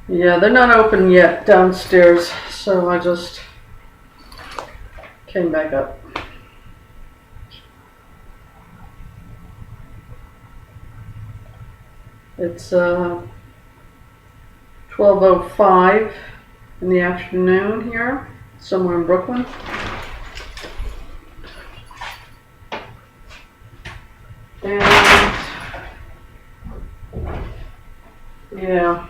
Yeah, they're not open yet downstairs, so I just came back up. It's 12:05 in the afternoon here, somewhere in Brooklyn. And yeah.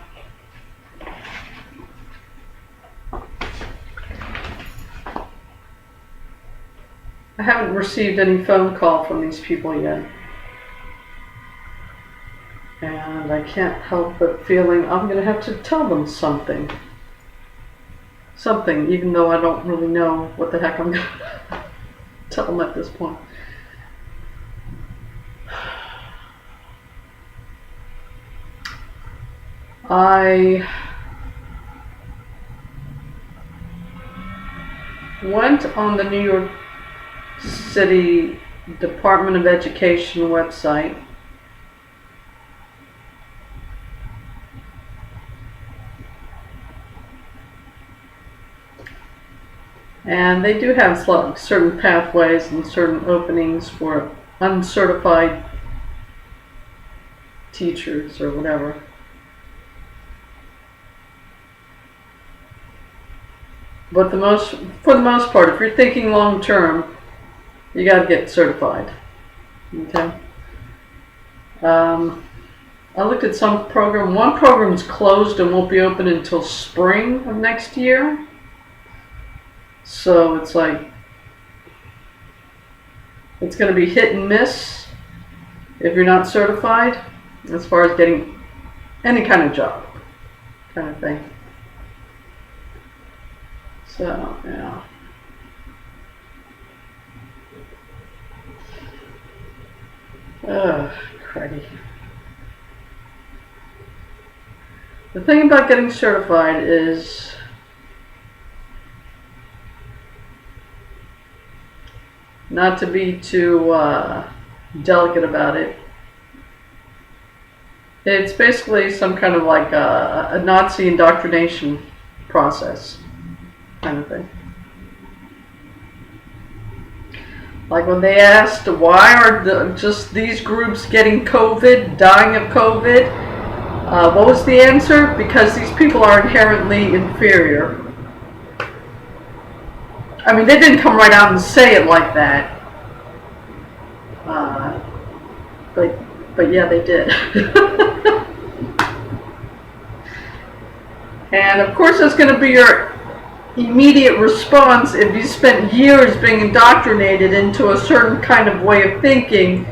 I haven't received any phone call from these people yet. And I can't help but feeling I'm going to have to tell them something. Something, even though I don't really know what the heck I'm going to tell them at this point. I went on the New York City Department of Education website and they do have certain pathways and certain openings for uncertified teachers or whatever. But for the most part, if you're thinking long term, you got to get certified. Okay. I looked at some program. One program is closed and won't be open until spring of next year. So it's like it's going to be hit and miss if you're not certified as far as getting any kind of job, kind of thing. So, yeah. Ugh, cruddy. The thing about getting certified is not to be too delicate about it. It's basically some kind of like a Nazi indoctrination process. Kind of thing. Like when they asked why are just these groups getting COVID, dying of COVID, what was the answer? Because these people are inherently inferior. I mean, they didn't come right out and say it like that, but yeah, they did. And of course, that's going to be your immediate response if you spent years being indoctrinated into a certain kind of way of thinking.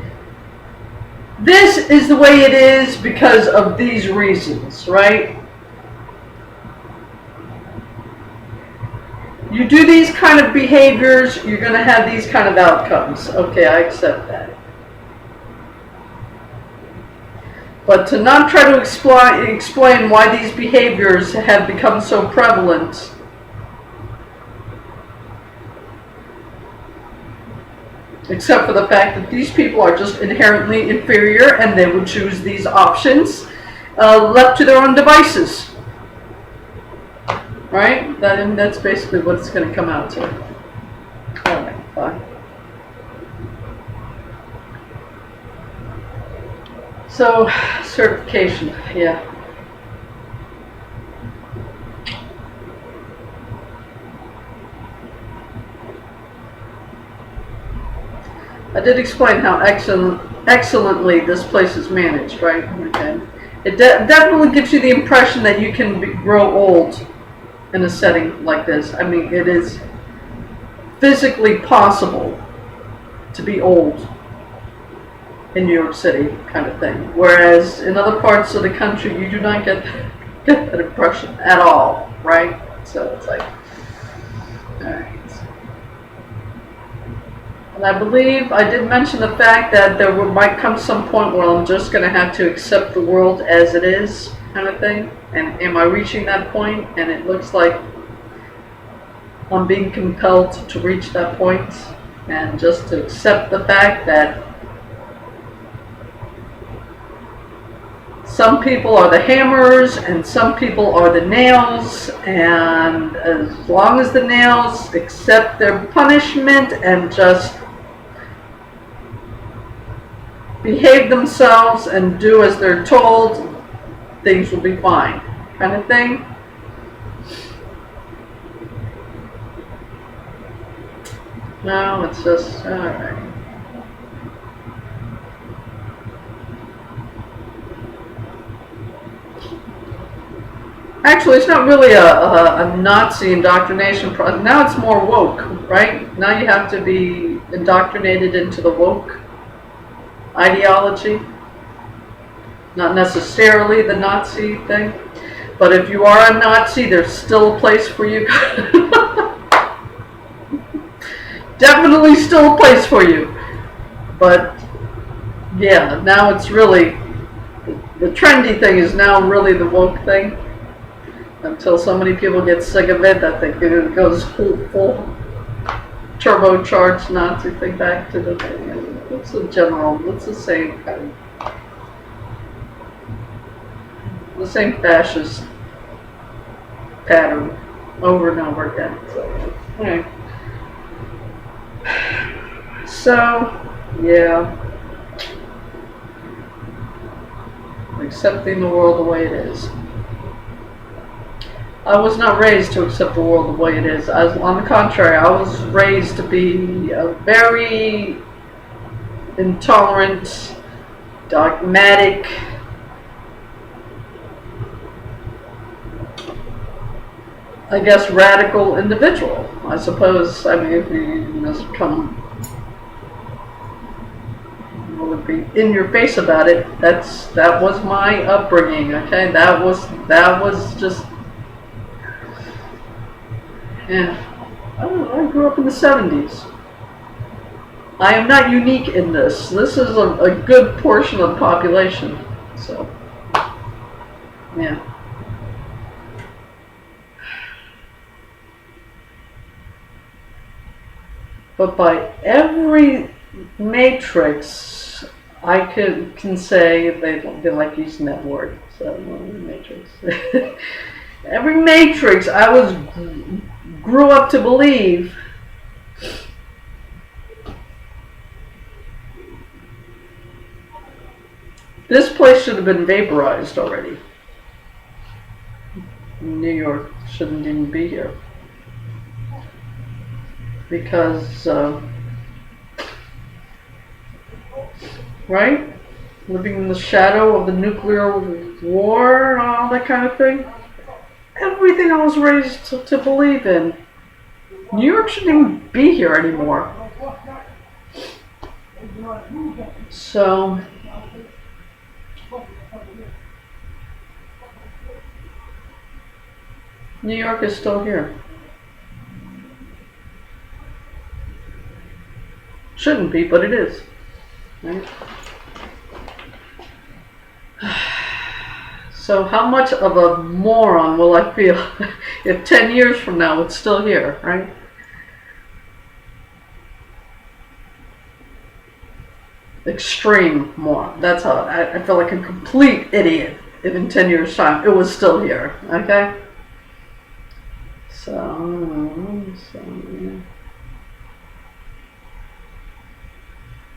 This is the way it is because of these reasons, right? You do these kind of behaviors, you're going to have these kind of outcomes. Okay, I accept that. But to not try to explain why these behaviors have become so prevalent, except for the fact that these people are just inherently inferior and they would choose these options left to their own devices. Right? That's basically what it's going to come out to. Alright, fine. So, certification, yeah. I did explain how excellently this place is managed, right? Okay. It definitely gives you the impression that you can grow old in a setting like this. I mean, it is physically possible to be old in New York City, kind of thing. Whereas in other parts of the country, you do not get that impression at all, right? So it's like, all right. And I believe I did mention the fact that there might come some point where I'm just going to have to accept the world as it is, kind of thing. And am I reaching that point? And it looks like I'm being compelled to reach that point, and just to accept the fact that some people are the hammers and some people are the nails, and as long as the nails accept their punishment and just behave themselves and do as they're told, things will be fine, kind of thing. No, it's just, alright. Actually, it's not really a Nazi indoctrination process. Now it's more woke, right? Now you have to be indoctrinated into the woke ideology. Not necessarily the Nazi thing. But if you are a Nazi, there's still a place for you. Definitely still a place for you. But, yeah, now it's really, the trendy thing is now really the woke thing. Until so many people get sick of it that it goes full turbocharged Nazi thing back to the thing. It's a general, it's the same kind of, the same fascist pattern over and over again. So, anyway. So, yeah. Accepting the world the way it is. I was not raised to accept the world the way it is. On the contrary, I was raised to be a very intolerant, dogmatic, I guess, radical individual. I suppose, I mean, if you just come, would be in your face about it, that was my upbringing, okay? That was just, yeah, I grew up in the 70s. I am not unique in this. This is a good portion of the population. So, yeah. But by every matrix, I can say, they like using that word, so matrix. Every matrix I grew up to believe this place should have been vaporized already. New York shouldn't even be here. Because, right? Living in the shadow of the nuclear war and all that kind of thing. Everything I was raised to believe in. New York shouldn't even be here anymore. So, New York is still here. Shouldn't be, but it is. Right? So how much of a moron will I feel if 10 years from now it's still here, right? Extreme moron. That's how I feel like a complete idiot if in 10 years' time it was still here, okay?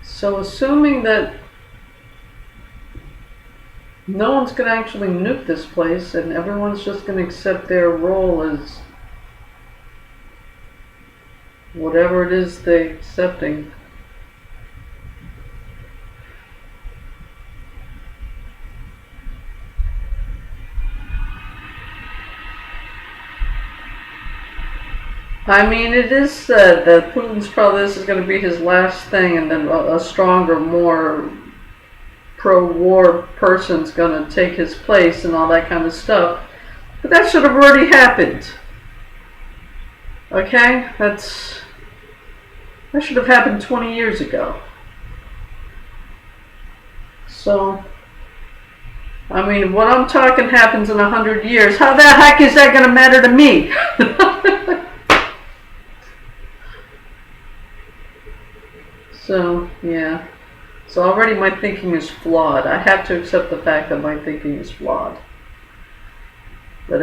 So assuming that no one's going to actually nuke this place and everyone's just going to accept their role as whatever it is they're accepting. I mean, it is said that Putin's probably, this is going to be his last thing, and then a stronger, more pro-war person's going to take his place and all that kind of stuff. But that should have already happened. Okay? That should have happened 20 years ago. So, I mean, what I'm talking happens in 100 years. How the heck is that going to matter to me? So, yeah. So already my thinking is flawed. I have to accept the fact that my thinking is flawed. That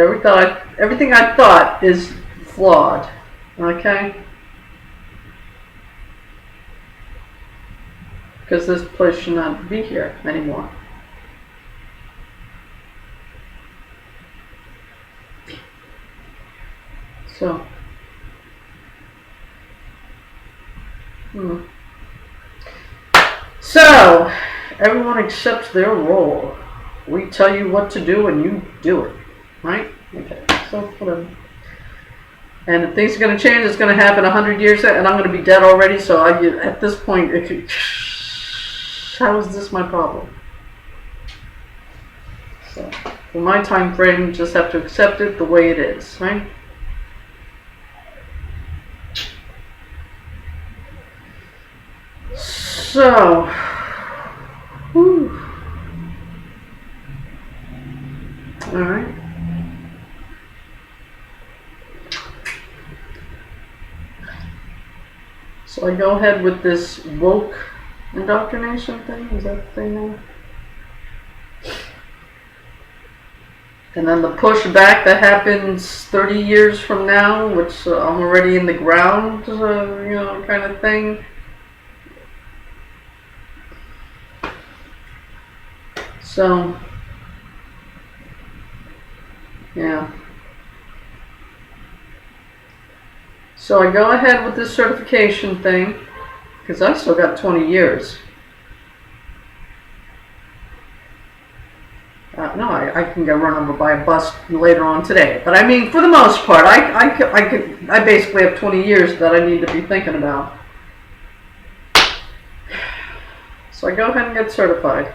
everything I thought is flawed. Okay? Because this place should not be here anymore. So, So, everyone accepts their role. We tell you what to do and you do it. Right? Okay, so whatever. And if things are going to change, it's going to happen 100 years and I'm going to be dead already, so at this point, how is this my problem? So, for my time frame, just have to accept it the way it is, right? So, whew. All right. So I go ahead with this woke indoctrination thing. Is that the thing now? And then the pushback that happens 30 years from now, which I'm already in the ground, kind of thing. So, yeah. So I go ahead with this certification thing, because I still got 20 years. No, I can get run over by a bus later on today. But I mean, for the most part, I basically have 20 years that I need to be thinking about. So I go ahead and get certified.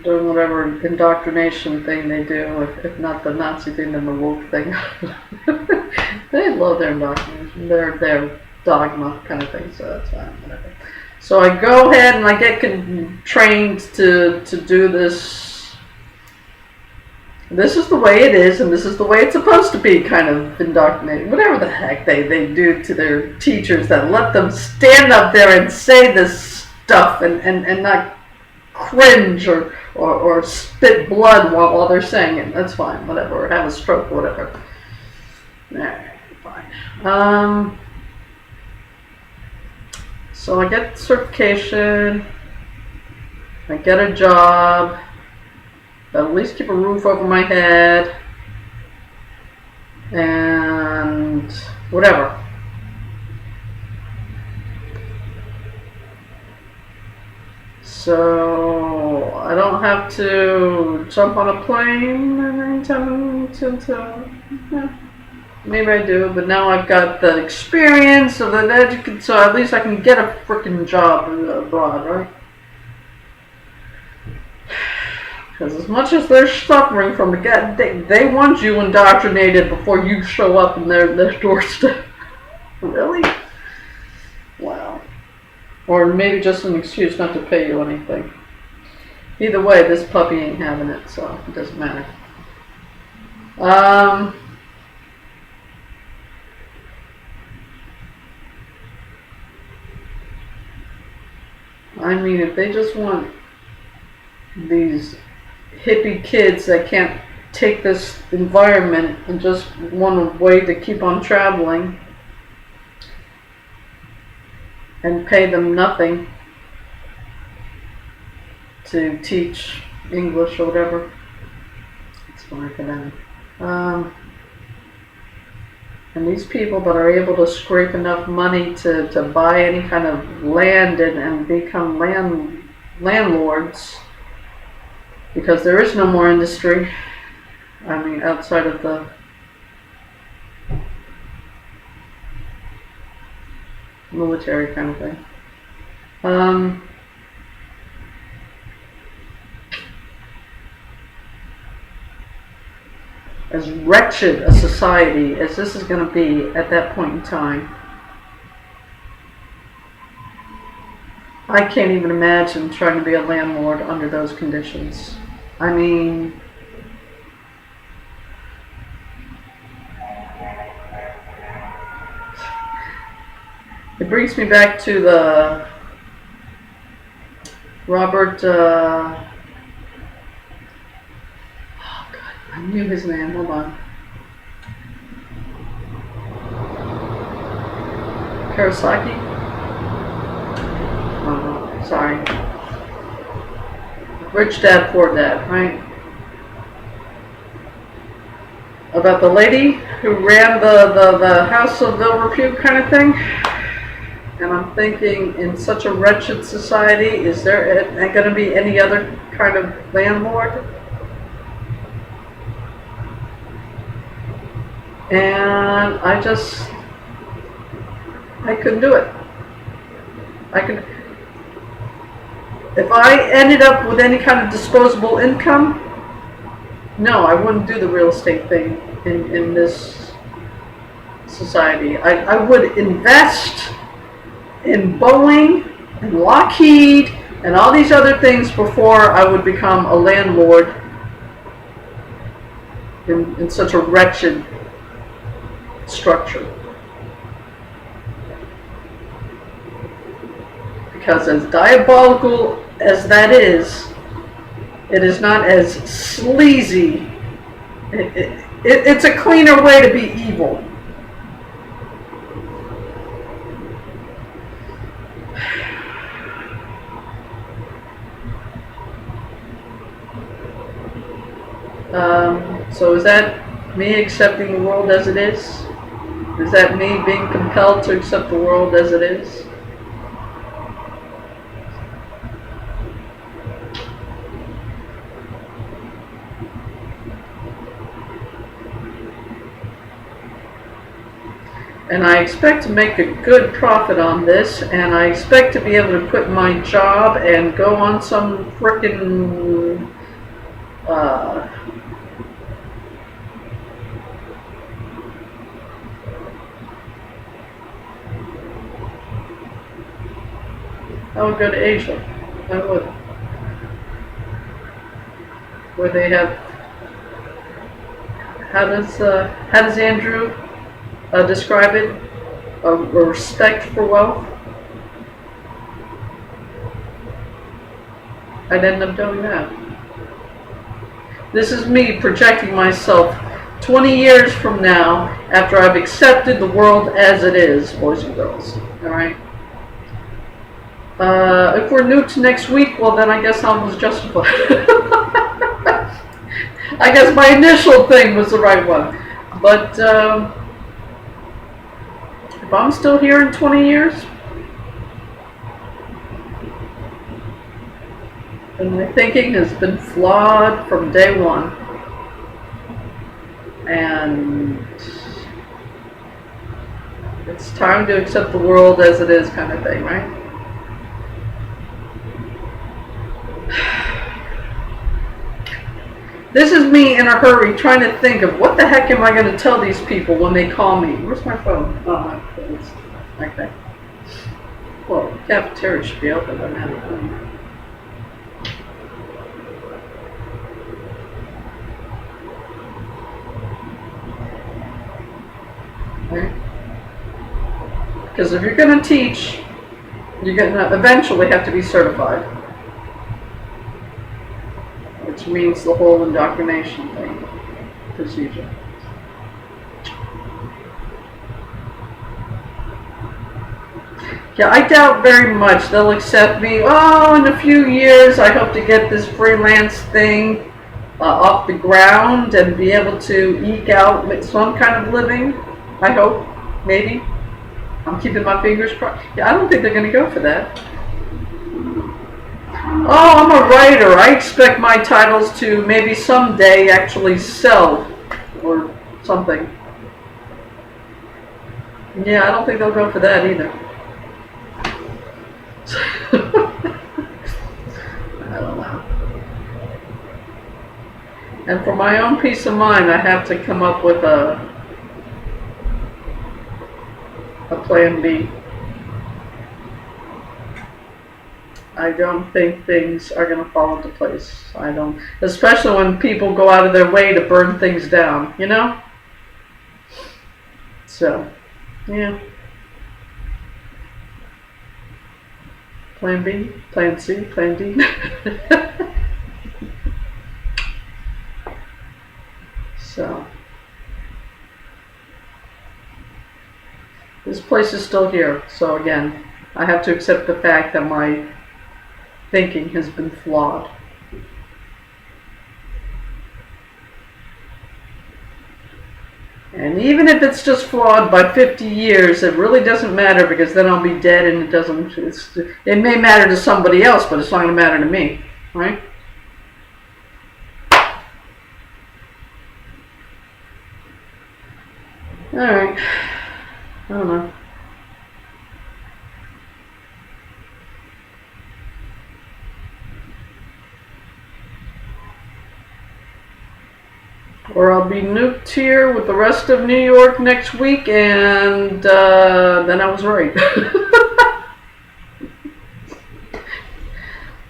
Doing whatever indoctrination thing they do, if not the Nazi thing, then the woke thing. They love their indoctrination, their dogma kind of thing, so that's fine, whatever. So I go ahead and I get trained to do this. This is the way it is, and this is the way it's supposed to be, kind of indoctrinating. Whatever the heck they do to their teachers that let them stand up there and say this stuff and not cringe or spit blood while they're saying it. That's fine, whatever. Or have a stroke, whatever. Alright, fine. So I get the certification. I get a job. At least keep a roof over my head. And whatever. So I don't have to jump on a plane anytime until maybe I do, but now I've got the experience of the so at least I can get a freaking job abroad, right? Because as much as they're suffering from the they want you indoctrinated before you show up in their doorstep. Really? Wow. Or maybe just an excuse not to pay you anything. Either way, this puppy ain't having it, so it doesn't matter. I mean, if they just want these hippie kids that can't take this environment and just want a way to keep on traveling and pay them nothing to teach English or whatever, it's fine for them. And these people that are able to scrape enough money to buy any kind of land and become landlords, because there is no more industry, I mean, outside of the military kind of thing. As wretched a society as this is going to be at that point in time, I can't even imagine trying to be a landlord under those conditions. I mean, It brings me back to the Robert, oh God, I knew his name, hold on. KIYOsaki? Oh, no, sorry. Rich Dad, Poor Dad, right? About the lady who ran the House of Ill Repute kind of thing. And I'm thinking, in such a wretched society, is there going to be any other kind of landlord? And I couldn't do it. If I ended up with any kind of disposable income, no, I wouldn't do the real estate thing in this society. I would invest in Boeing and Lockheed and all these other things before I would become a landlord in such a wretched structure. Because as diabolical as that is, it is not as sleazy. It's a cleaner way to be evil. So is that me accepting the world as it is? Is that me being compelled to accept the world as it is? And I expect to make a good profit on this, and I expect to be able to quit my job and go on some frickin' I would go to Asia. I would. Where they have. How does Andrew describe it? A respect for wealth. I'd end up doing that. This is me projecting myself 20 years from now, after I've accepted the world as it is, boys and girls. All right. If we're nuked next week, well then I guess I was justified. I guess my initial thing was the right one. But if I'm still here in 20 years, then my thinking has been flawed from day one. And it's time to accept the world as it is, kind of thing, right? This is me in a hurry trying to think of what the heck am I going to tell these people when they call me. Where's my phone? Oh, my phone's like that. Well, the cafeteria should be open by now. Okay. Because if you're going to teach, you're going to eventually have to be certified. Which means the whole indoctrination thing, procedure. Yeah, I doubt very much they'll accept me. Oh, in a few years, I hope to get this freelance thing off the ground and be able to eke out some kind of living. I hope, maybe. I'm keeping my fingers crossed. Yeah, I don't think they're going to go for that. Oh, I'm a writer. I expect my titles to maybe someday actually sell or something. Yeah, I don't think they'll go for that either. I don't know. And for my own peace of mind, I have to come up with a plan B. I don't think things are going to fall into place. I don't. Especially when people go out of their way to burn things down, you know? So, yeah. Plan B, Plan C, Plan D. So, this place is still here. So again, I have to accept the fact that my thinking has been flawed. And even if it's just flawed by 50 years, it really doesn't matter, because then I'll be dead, and it may matter to somebody else, but it's not going to matter to me, right? Alright. I don't know. Or I'll be nuked here with the rest of New York next week, and then I was right.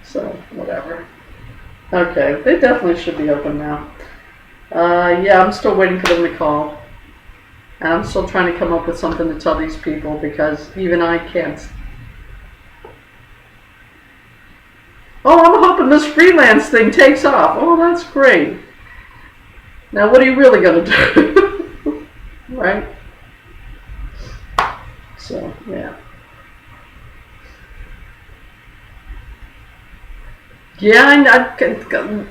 So, whatever. Okay, they definitely should be open now. Yeah, I'm still waiting for them to call. And I'm still trying to come up with something to tell these people, because even I can't. Oh, I'm hoping this freelance thing takes off. Oh, that's great. Now, what are you really going to do? Right? So, yeah. Yeah, I've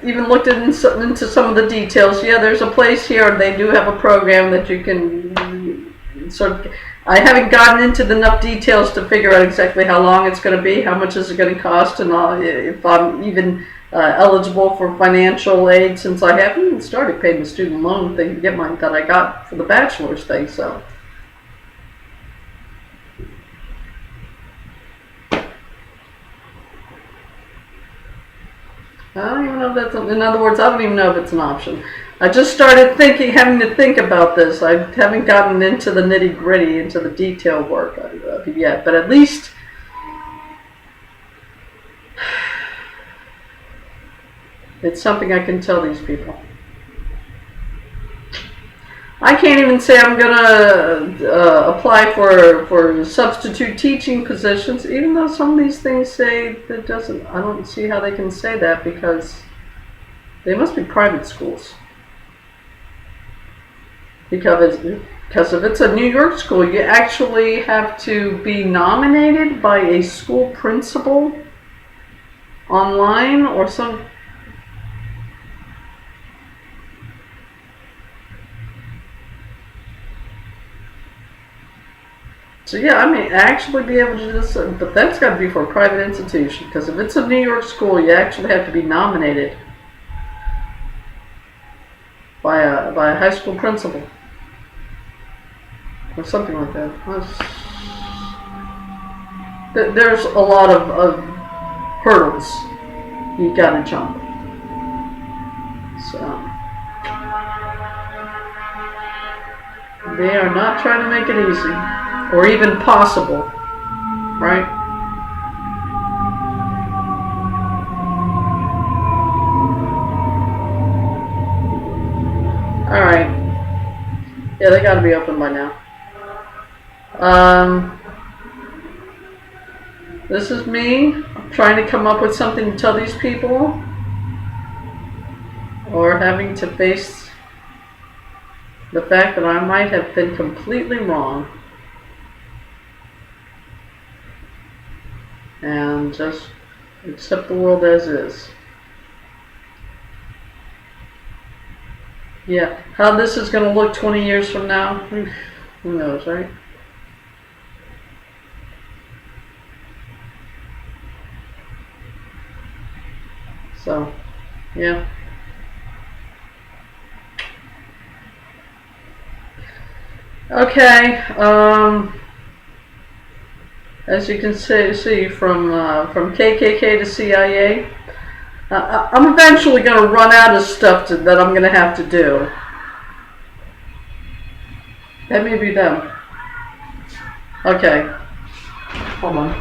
even looked into some of the details. Yeah, there's a place here. They do have a program that you can sort of... I haven't gotten into enough details to figure out exactly how long it's going to be, how much is it going to cost, and if I'm even... eligible for financial aid, since I haven't even started paying the student loan thing to get mine that I got for the bachelor's thing. So I don't even know if that's, in other words, I don't even know if it's an option. I just started having to think about this. I haven't gotten into the nitty gritty, into the detail work of it yet, but at least it's something I can tell these people. I can't even say I'm going to apply for substitute teaching positions, even though some of these things say that doesn't. I don't see how they can say that, because they must be private schools. Because if it's a New York school, you actually have to be nominated by a school principal online or some. So yeah, I may actually be able to do this, but that's got to be for a private institution, because if it's a New York school, you actually have to be nominated by a high school principal or something like that. There's a lot of hurdles you got to jump. So they are not trying to make it easy. Or even possible, right? Alright. Yeah, they gotta be open by now. This is me. I'm trying to come up with something to tell these people. Or having to face the fact that I might have been completely wrong. And just accept the world as is. Yeah, how this is going to look 20 years from now, who knows, right? So, yeah. Okay, as you can see from KKK to CIA, I'm eventually going to run out of stuff that I'm going to have to do. That may be them. Okay. Hold on.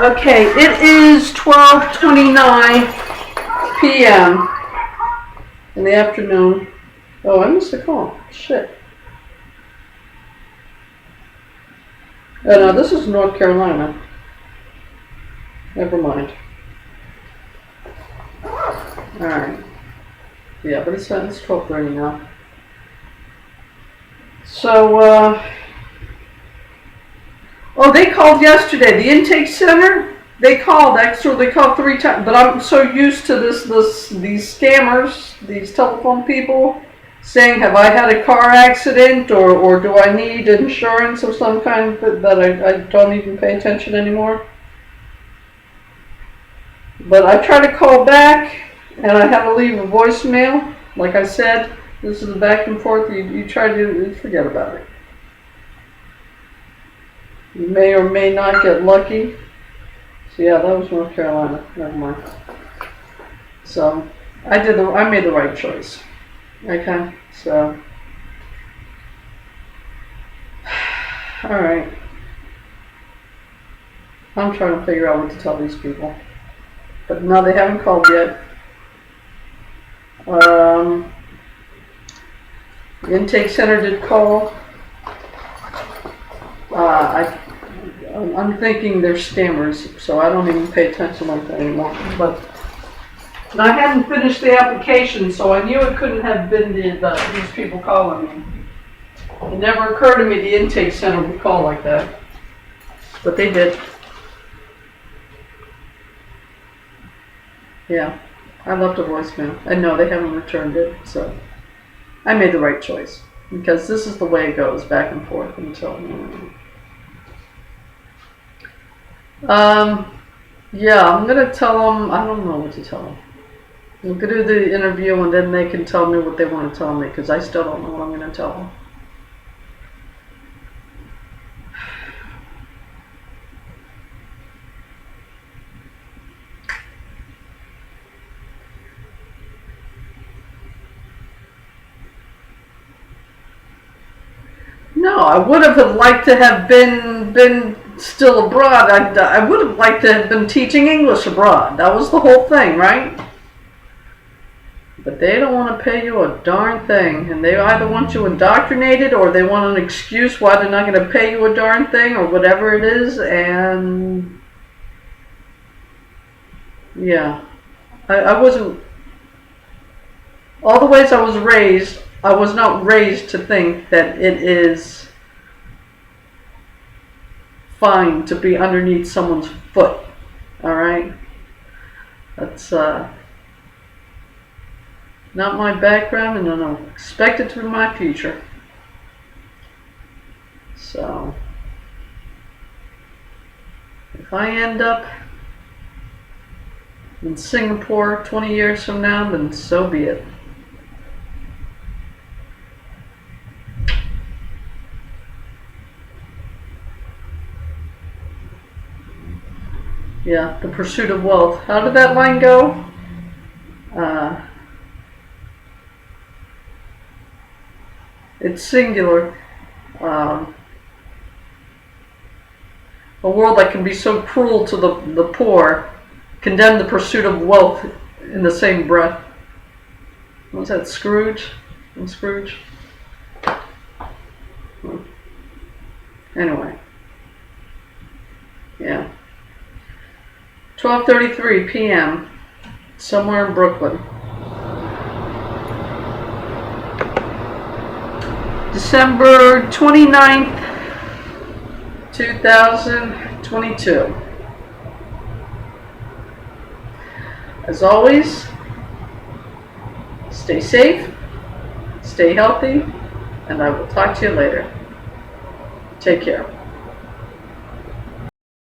Okay, it is 12:29 p.m. in the afternoon. Oh, I missed a call. Shit. Oh no, this is North Carolina. Never mind. Alright. Yeah, but it's 12:30 now. So, oh, they called yesterday. The intake center, they called 3 times. But I'm so used to these scammers, these telephone people, saying, have I had a car accident or do I need insurance of some kind that I don't even pay attention anymore. But I try to call back and I have to leave a voicemail. Like I said, this is a back and forth. You try to forget about it. You may or may not get lucky. So yeah, that was North Carolina. Never mind. So I made the right choice. Okay, so all right. I'm trying to figure out what to tell these people, but no, they haven't called yet. The intake center did call. I'm thinking they're scammers, so I don't even pay attention like that anymore. But I hadn't finished the application, so I knew it couldn't have been these people calling me. It never occurred to me the intake center would call like that, but they did. Yeah, I left a voicemail, and no, they haven't returned it, so I made the right choice, because this is the way it goes, back and forth until... yeah, I'm going to tell them, I don't know what to tell them. I'm going to do the interview, and then they can tell me what they want to tell me, because I still don't know what I'm going to tell them. No, I would have liked to have been still abroad. I would have liked to have been teaching English abroad. That was the whole thing, right? But they don't want to pay you a darn thing. And they either want you indoctrinated or they want an excuse why they're not going to pay you a darn thing or whatever it is. And yeah, I wasn't... All the ways I was raised, I was not raised to think that it is fine to be underneath someone's foot. Alright? That's not my background, and I don't expect it to be my future. So, if I end up in Singapore 20 years from now, then so be it. Yeah, the pursuit of wealth. How did that line go? It's singular. A world that can be so cruel to the poor, condemn the pursuit of wealth in the same breath. What was that, Scrooge? From Scrooge? Anyway. Yeah. 12:33 p.m. somewhere in Brooklyn. December 29th, 2022. As always, stay safe, stay healthy, and I will talk to you later. Take care.